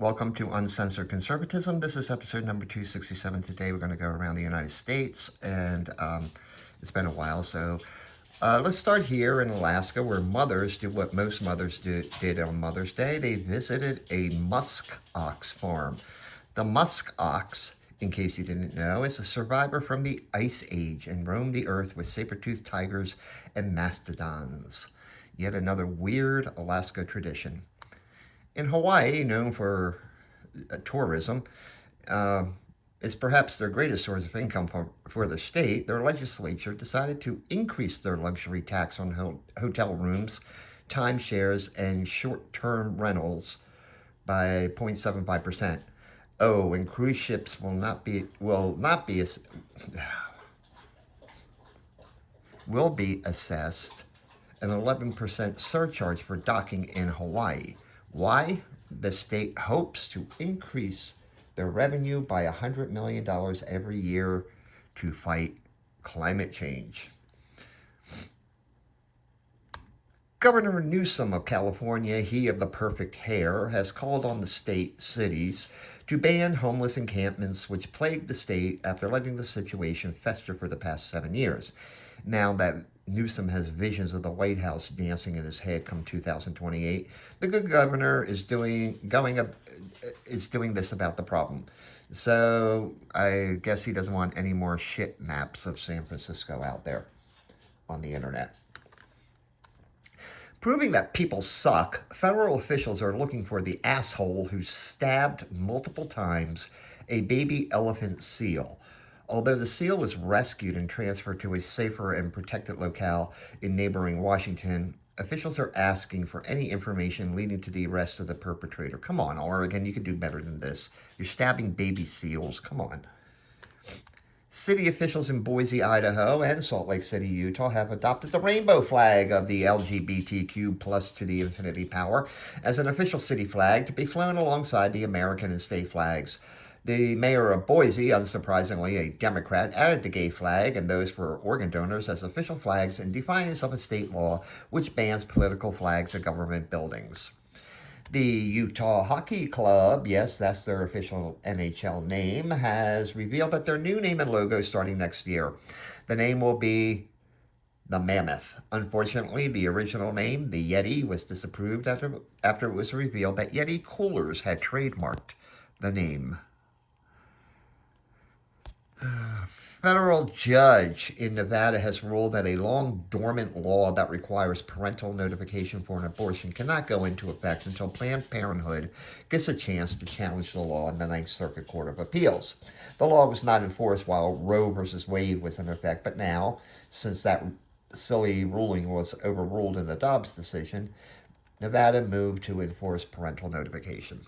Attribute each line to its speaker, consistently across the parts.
Speaker 1: Welcome to Uncensored Conservatism. This is episode number 267. Today we're going to go around the United States, and it's been a while, so let's start here in Alaska, where mothers do what most mothers did on Mother's Day. They visited a musk ox farm. The musk ox, in case you didn't know, is a survivor from the Ice Age and roamed the earth with saber-toothed tigers and mastodons. Yet another weird Alaska tradition. In Hawaii, known for tourism, uh, is perhaps their greatest source of income for the state. Their legislature decided to increase their luxury tax on hotel rooms, timeshares, and short-term rentals by 0.75%. Oh, and cruise ships will be assessed an 11% surcharge for docking in Hawaii. Why? The state hopes to increase their revenue by $100 million every year to fight climate change. Governor Newsom of California, he of the perfect hair, has called on the state cities to ban homeless encampments which plague the state after letting the situation fester for the past 7 years. Now that Newsom has visions of the White House dancing in his head come 2028, the good governor is doing this about the problem. So I guess he doesn't want any more shit maps of San Francisco out there on the internet. Proving that people suck, federal officials are looking for the asshole who stabbed multiple times a baby elephant seal. Although the seal was rescued and transferred to a safer and protected locale in neighboring Washington, officials are asking for any information leading to the arrest of the perpetrator. Come on, Oregon, you can do better than this. You're stabbing baby seals. Come on. City officials in Boise, Idaho, and Salt Lake City, Utah, have adopted the rainbow flag of the LGBTQ plus to the infinity power as an official city flag to be flown alongside the American and state flags. The mayor of Boise, unsurprisingly a Democrat, added the gay flag and those for organ donors as official flags in defiance of a state law which bans political flags at government buildings. The Utah Hockey Club, yes, that's their official NHL name, has revealed that their new name and logo starting next year. The name will be the Mammoth. Unfortunately, the original name, the Yeti, was disapproved after it was revealed that Yeti Coolers had trademarked the name. Federal judge in Nevada has ruled that a long dormant law that requires parental notification for an abortion cannot go into effect until Planned Parenthood gets a chance to challenge the law in the Ninth Circuit Court of Appeals. The law was not enforced while Roe v. Wade was in effect, but now, since that silly ruling was overruled in the Dobbs decision, Nevada moved to enforce parental notification.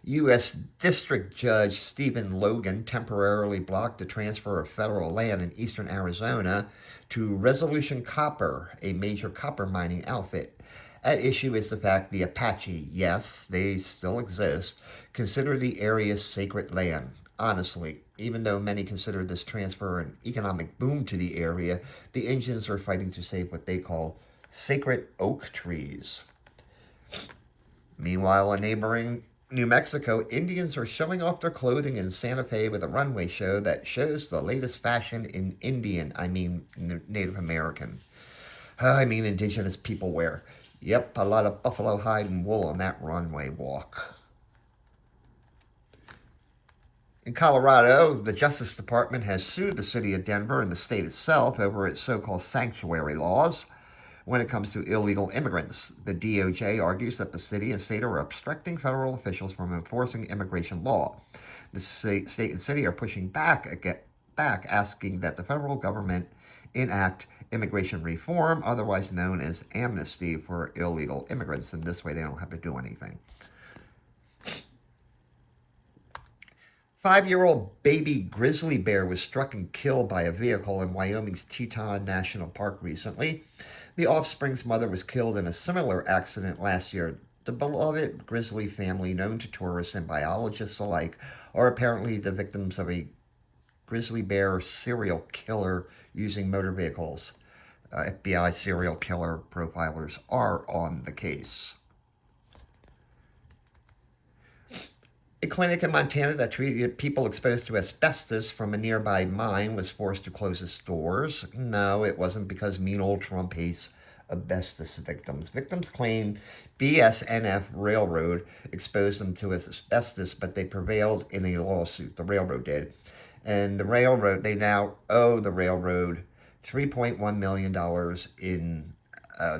Speaker 1: U.S. District Judge Stephen Logan temporarily blocked the transfer of federal land in eastern Arizona to Resolution Copper, a major copper mining outfit. At issue is the fact the Apache, yes, they still exist, consider the area sacred land. Honestly, even though many consider this transfer an economic boom to the area, the Indians are fighting to save what they call sacred oak trees. Meanwhile, in neighboring New Mexico, Indians are showing off their clothing in Santa Fe with a runway show that shows the latest fashion in Native American. Indigenous people wear. Yep, a lot of buffalo hide and wool on that runway walk. In Colorado, the Justice Department has sued the city of Denver and the state itself over its so-called sanctuary laws. When it comes to illegal immigrants, the DOJ argues that the city and state are obstructing federal officials from enforcing immigration law. The state and city are pushing back, asking that the federal government enact immigration reform, otherwise known as amnesty for illegal immigrants, and this way they don't have to do anything. 5-year-old baby grizzly bear was struck and killed by a vehicle in Wyoming's Teton National Park recently. The offspring's mother was killed in a similar accident last year. The beloved grizzly family, known to tourists and biologists alike, are apparently the victims of a grizzly bear serial killer using motor vehicles. FBI serial killer profilers are on the case. clinic in Montana that treated people exposed to asbestos from a nearby mine was forced to close its doors. No, it wasn't because mean old Trump hates asbestos victims. Victims claim BSNF Railroad exposed them to asbestos, but they prevailed in a lawsuit. The railroad did. And they now owe the railroad $3.1 million in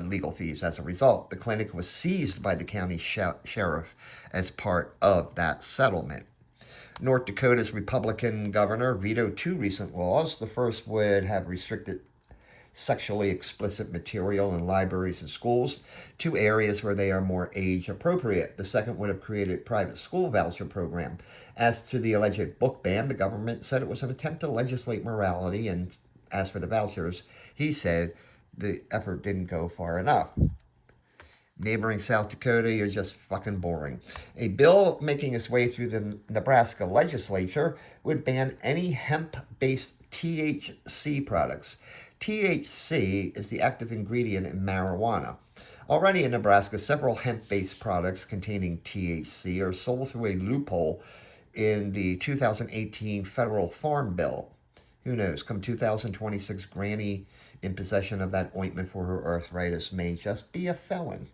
Speaker 1: legal fees. As a result, the clinic was seized by the county sheriff as part of that settlement. North Dakota's Republican governor vetoed two recent laws. The first would have restricted sexually explicit material in libraries and schools to areas where they are more age appropriate. The second would have created a private school voucher program. As to the alleged book ban, the government said it was an attempt to legislate morality, and as for the vouchers, he said the effort didn't go far enough. Neighboring South Dakota, you're just fucking boring. A bill making its way through the Nebraska legislature would ban any hemp-based THC products. THC is the active ingredient in marijuana. Already in Nebraska, several hemp-based products containing THC are sold through a loophole in the 2018 federal farm bill. Who knows, come 2026, Granny in possession of that ointment for her arthritis may just be a felon.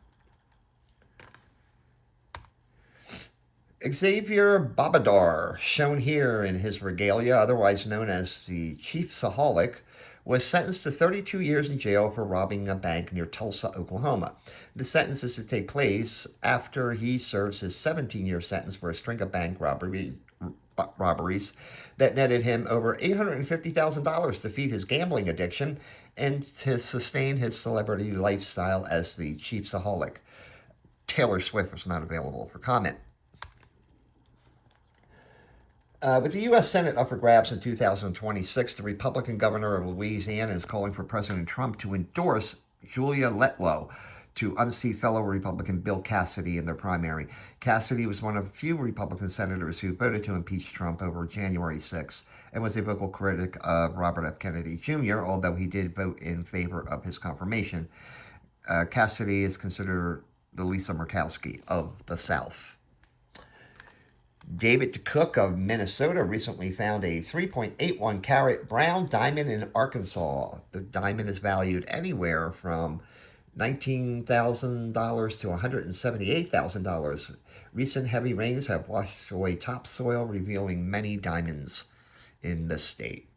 Speaker 1: Xavier Babadar, shown here in his regalia, otherwise known as the Chief Saholic, was sentenced to 32 years in jail for robbing a bank near Tulsa, Oklahoma. The sentence is to take place after he serves his 17-year sentence for a string of bank robberies that netted him over $850,000 to feed his gambling addiction and to sustain his celebrity lifestyle as the Chief Saholic. Taylor Swift was not available for comment. With the U.S. Senate up for grabs in 2026, the Republican governor of Louisiana is calling for President Trump to endorse Julia Letlow to unseat fellow Republican Bill Cassidy in their primary. Cassidy was one of a few Republican senators who voted to impeach Trump over January 6 and was a vocal critic of Robert F. Kennedy Jr., although he did vote in favor of his confirmation. Cassidy is considered the Lisa Murkowski of the South. David Cook of Minnesota recently found a 3.81 carat brown diamond in Arkansas. The diamond is valued anywhere from $19,000 to $178,000. Recent heavy rains have washed away topsoil, revealing many diamonds in the state.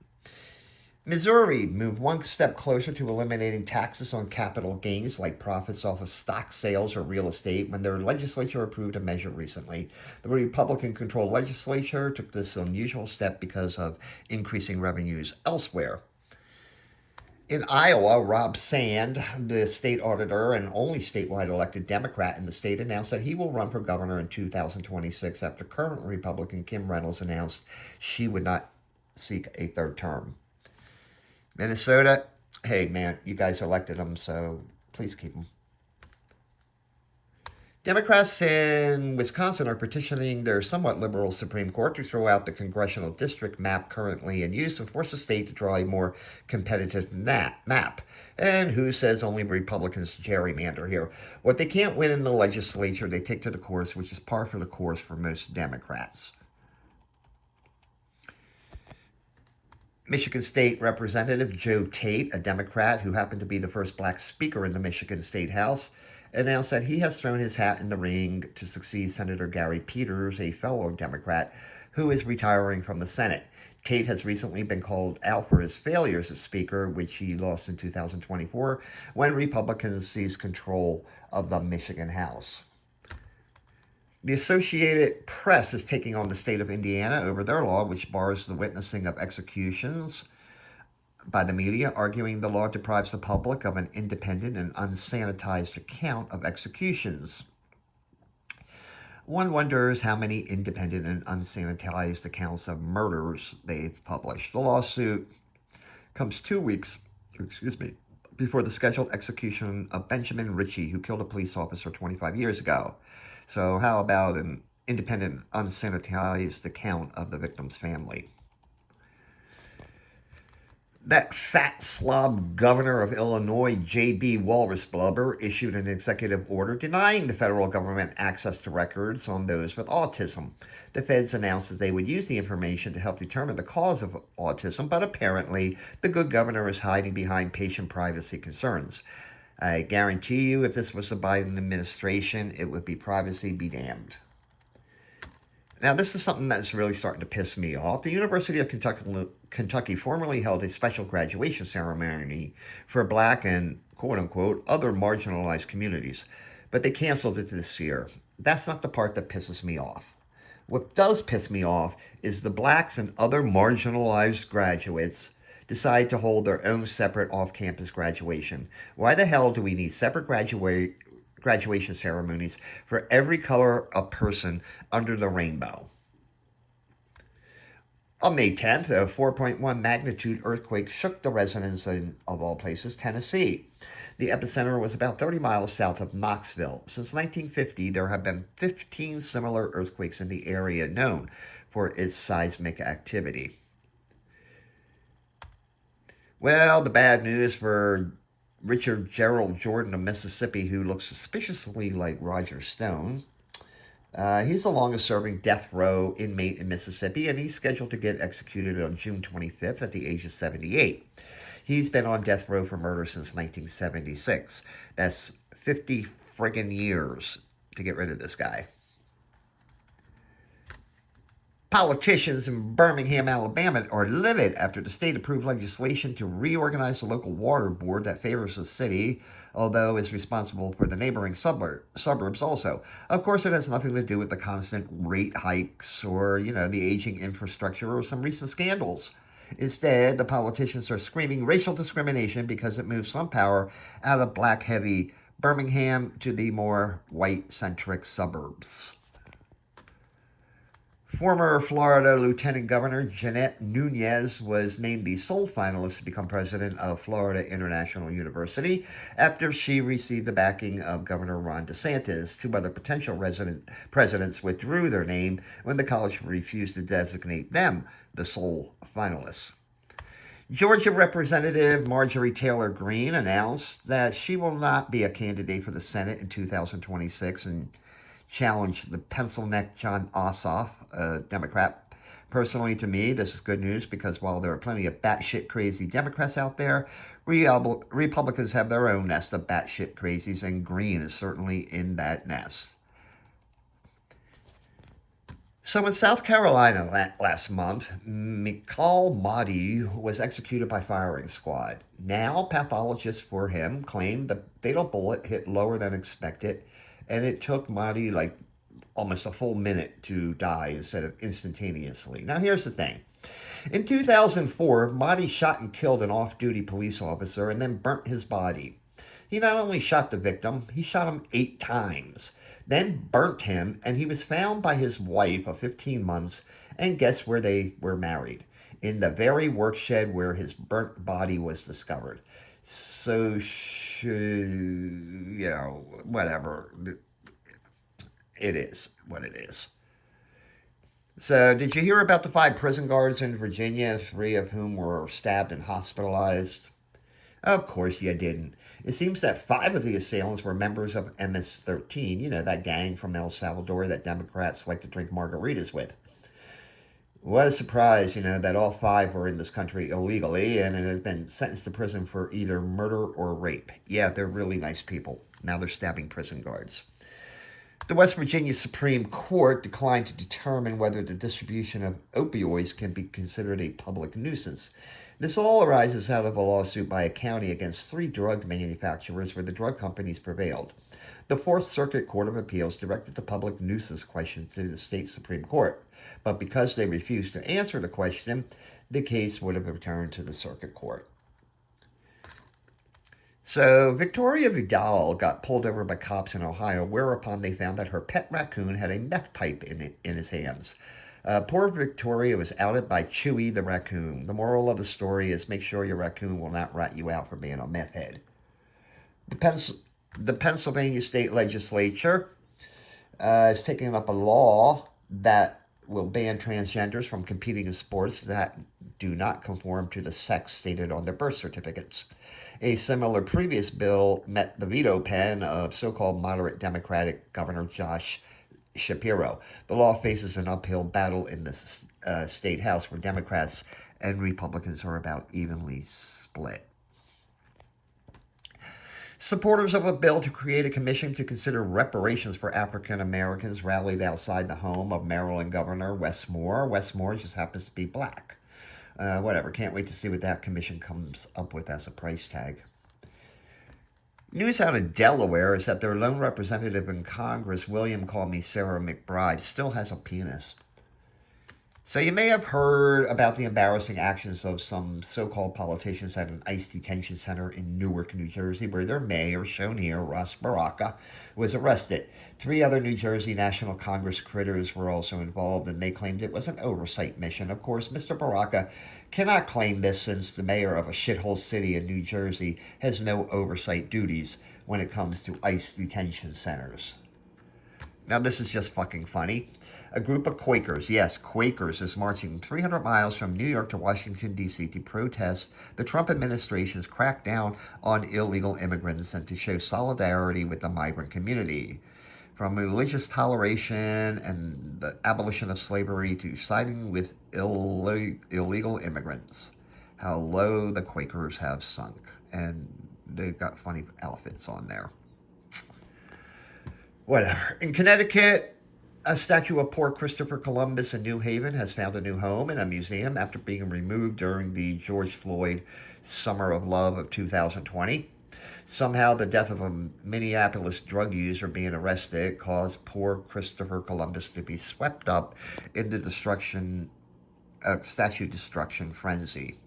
Speaker 1: Missouri moved one step closer to eliminating taxes on capital gains like profits off of stock sales or real estate when their legislature approved a measure recently. The Republican-controlled legislature took this unusual step because of increasing revenues elsewhere. In Iowa, Rob Sand, the state auditor and only statewide elected Democrat in the state, announced that he will run for governor in 2026 after current Republican Kim Reynolds announced she would not seek a third term. Minnesota, hey man, you guys elected them, so please keep them. Democrats in Wisconsin are petitioning their somewhat liberal Supreme Court to throw out the congressional district map currently in use and force the state to draw a more competitive map. And who says only Republicans gerrymander here? What they can't win in the legislature, they take to the courts, which is par for the course for most Democrats. Michigan State Representative Joe Tate, a Democrat who happened to be the first black speaker in the Michigan State House, announced that he has thrown his hat in the ring to succeed Senator Gary Peters, a fellow Democrat, who is retiring from the Senate. Tate has recently been called out for his failures as Speaker, which he lost in 2024 when Republicans seized control of the Michigan House. The Associated Press is taking on the state of Indiana over their law, which bars the witnessing of executions by the media, arguing the law deprives the public of an independent and unsanitized account of executions. One wonders how many independent and unsanitized accounts of murders they've published. The lawsuit comes 2 weeks, before the scheduled execution of Benjamin Ritchie, who killed a police officer 25 years ago. So how about an independent, unsanitized account of the victim's family? That fat slob governor of Illinois, J.B. Walrus Blubber, issued an executive order denying the federal government access to records on those with autism. The feds announced that they would use the information to help determine the cause of autism, but apparently the good governor is hiding behind patient privacy concerns. I guarantee you, if this was the Biden administration, it would be privacy be damned. Now, this is something that's really starting to piss me off. The University of Kentucky formerly held a special graduation ceremony for black and quote unquote other marginalized communities, but they canceled it this year. That's not the part that pisses me off. What does piss me off is the blacks and other marginalized graduates decide to hold their own separate off campus graduation. Why the hell do we need separate graduation ceremonies for every color of person under the rainbow? On May 10th, a 4.1 magnitude earthquake shook the residents of all places, Tennessee. The epicenter was about 30 miles south of Knoxville. Since 1950, there have been 15 similar earthquakes in the area known for its seismic activity. Well, the bad news for Richard Gerald Jordan of Mississippi, who looks suspiciously like Roger Stone. He's the longest serving death row inmate in Mississippi, and he's scheduled to get executed on June 25th at the age of 78. He's been on death row for murder since 1976. That's 50 friggin' years to get rid of this guy. Politicians in Birmingham, Alabama are livid after the state approved legislation to reorganize the local water board that favors the city, although is responsible for the neighboring suburbs also. Of course, it has nothing to do with the constant rate hikes or, the aging infrastructure or some recent scandals. Instead, the politicians are screaming racial discrimination because it moves some power out of black-heavy Birmingham to the more white-centric suburbs. Former Florida Lieutenant Governor Jeanette Nunez was named the sole finalist to become president of Florida International University after she received the backing of Governor Ron DeSantis. Two other potential presidents withdrew their name when the college refused to designate them the sole finalists. Georgia Representative Marjorie Taylor Greene announced that she will not be a candidate for the Senate in 2026 and challenged the pencil neck John Ossoff, a Democrat. Personally, to me, this is good news because while there are plenty of batshit crazy Democrats out there, Republicans have their own nest of batshit crazies, and Greene is certainly in that nest. So in South Carolina last month, Mikal Mahdi was executed by firing squad. Now, pathologists for him claim the fatal bullet hit lower than expected, and it took Mahdi like almost a full minute to die instead of instantaneously. Now, here's the thing. In 2004, Mahdi shot and killed an off-duty police officer and then burnt his body. He not only shot the victim, he shot him 8 times, then burnt him, and he was found by his wife of 15 months, and guess where they were married? In the very work shed where his burnt body was discovered. So, whatever. It is what it is. So, did you hear about the 5 prison guards in Virginia, 3 of whom were stabbed and hospitalized? Of course you didn't. It seems that 5 of the assailants were members of MS-13, that gang from El Salvador that Democrats like to drink margaritas with. What a surprise, that all 5 were in this country illegally and have been sentenced to prison for either murder or rape. Yeah, they're really nice people. Now they're stabbing prison guards. The West Virginia Supreme Court declined to determine whether the distribution of opioids can be considered a public nuisance. This all arises out of a lawsuit by a county against 3 drug manufacturers where the drug companies prevailed. The Fourth Circuit Court of Appeals directed the public nuisance question to the state Supreme Court, but because they refused to answer the question, the case would have returned to the Circuit Court. So, Victoria Vidal got pulled over by cops in Ohio, whereupon they found that her pet raccoon had a meth pipe in his hands. Poor Victoria was outed by Chewy the raccoon. The moral of the story is make sure your raccoon will not rat you out for being a meth head. The Pennsylvania state legislature is taking up a law that will ban transgenders from competing in sports that do not conform to the sex stated on their birth certificates. A similar previous bill met the veto pen of so called moderate Democratic Governor Josh Shapiro. The law faces an uphill battle in the state House where Democrats and Republicans are about evenly split. Supporters of a bill to create a commission to consider reparations for African Americans rallied outside the home of Maryland Governor Wes Moore. Wes Moore just happens to be black. Whatever, can't wait to see what that commission comes up with as a price tag. News out of Delaware is that their lone representative in Congress, William Call Me Sarah McBride, still has a penis. So you may have heard about the embarrassing actions of some so-called politicians at an ICE detention center in Newark, New Jersey, where their mayor, shown here, Ras Baraka, was arrested. 3 other New Jersey National Congress critters were also involved, and they claimed it was an oversight mission. Of course, Mr. Baraka cannot claim this since the mayor of a shithole city in New Jersey has no oversight duties when it comes to ICE detention centers. Now, this is just fucking funny. A group of Quakers, yes, Quakers, is marching 300 miles from New York to Washington, D.C. to protest the Trump administration's crackdown on illegal immigrants and to show solidarity with the migrant community. From religious toleration and the abolition of slavery to siding with illegal immigrants. How low the Quakers have sunk. And they've got funny outfits on there. Whatever. In Connecticut, a statue of poor Christopher Columbus in New Haven has found a new home in a museum after being removed during the George Floyd Summer of Love of 2020. Somehow, the death of a Minneapolis drug user being arrested caused poor Christopher Columbus to be swept up in the statue destruction frenzy.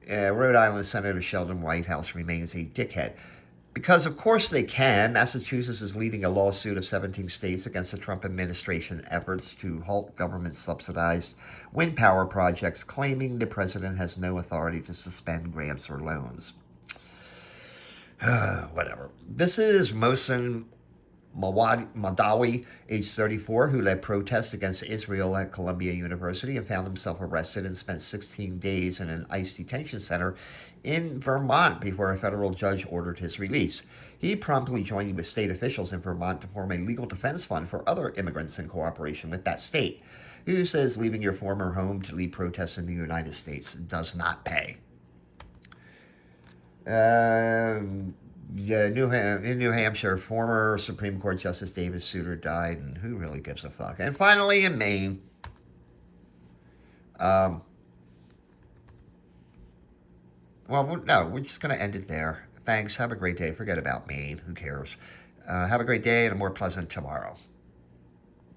Speaker 1: Rhode Island Senator Sheldon Whitehouse remains a dickhead. Because, of course, they can. Massachusetts is leading a lawsuit of 17 states against the Trump administration efforts to halt government-subsidized wind power projects, claiming the president has no authority to suspend grants or loans. Whatever. This is Mohsen Madawi, age 34, who led protests against Israel at Columbia University and found himself arrested and spent 16 days in an ICE detention center in Vermont before a federal judge ordered his release. He promptly joined with state officials in Vermont to form a legal defense fund for other immigrants in cooperation with that state, who says leaving your former home to lead protests in the United States does not pay. In New Hampshire, former Supreme Court Justice David Souter died, and who really gives a fuck? And finally, in Maine, well, no, we're just going to end it there. Thanks. Have a great day. Forget about Maine. Who cares? Have a great day and a more pleasant tomorrow.